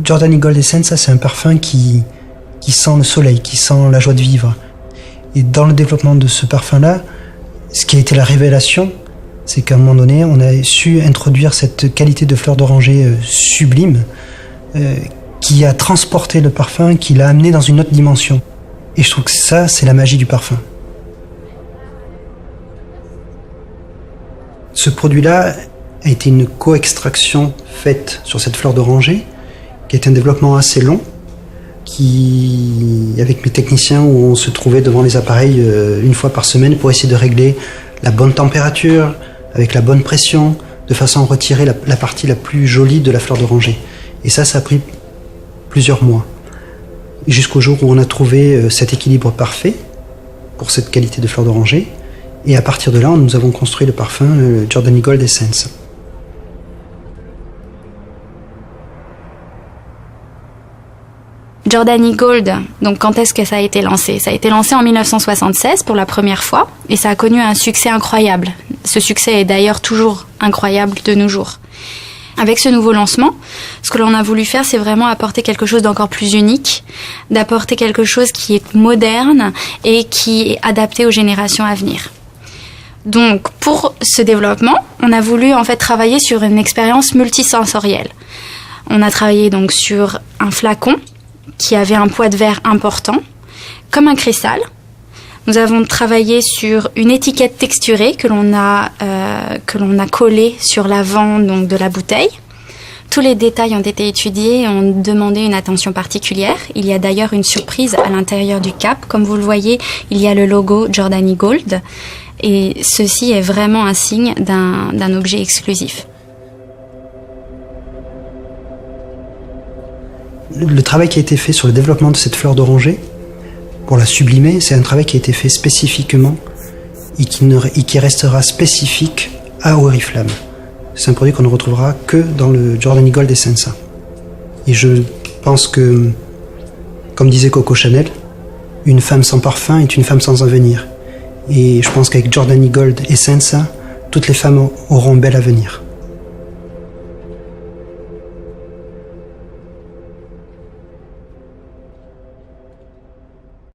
Giordani Gold Essenza, c'est un parfum qui sent le soleil, qui sent la joie de vivre. Et dans le développement de ce parfum-là, ce qui a été la révélation, c'est qu'à un moment donné, on a su introduire cette qualité de fleur d'oranger sublime qui a transporté le parfum, qui l'a amené dans une autre dimension. Et je trouve que ça, c'est la magie du parfum. Ce produit-là a été une co-extraction faite sur cette fleur d'oranger, qui est un développement assez long, avec mes techniciens, où on se trouvait devant les appareils une fois par semaine pour essayer de régler la bonne température, avec la bonne pression, de façon à retirer la partie la plus jolie de la fleur d'oranger. Et ça a pris plusieurs mois. Jusqu'au jour où on a trouvé cet équilibre parfait pour cette qualité de fleur d'oranger. Et à partir de là, nous avons construit le parfum Giordani Gold Essence. Giordani Gold, donc quand est-ce que ça a été lancé ? Ça a été lancé en 1976 pour la première fois et ça a connu un succès incroyable. Ce succès est d'ailleurs toujours incroyable de nos jours. Avec ce nouveau lancement, ce que l'on a voulu faire, c'est vraiment apporter quelque chose d'encore plus unique, d'apporter quelque chose qui est moderne et qui est adapté aux générations à venir. Donc, pour ce développement, on a voulu en fait travailler sur une expérience multisensorielle. On a travaillé donc sur un flacon qui avait un poids de verre important, comme un cristal. Nous avons travaillé sur une étiquette texturée que l'on a collée sur l'avant donc de la bouteille. Tous les détails ont été étudiés et ont demandé une attention particulière. Il y a d'ailleurs une surprise à l'intérieur du cap. Comme vous le voyez, il y a le logo Giordani Gold. Et ceci est vraiment un signe d'un objet exclusif. Le travail qui a été fait sur le développement de cette fleur d'oranger, pour la sublimer, c'est un travail qui a été fait spécifiquement et qui restera spécifique à Oriflamme. C'est un produit qu'on ne retrouvera que dans le Giordani Gold Essenza. Et je pense que, comme disait Coco Chanel, une femme sans parfum est une femme sans avenir. Et je pense qu'avec Giordani Gold Essenza, toutes les femmes auront un bel avenir.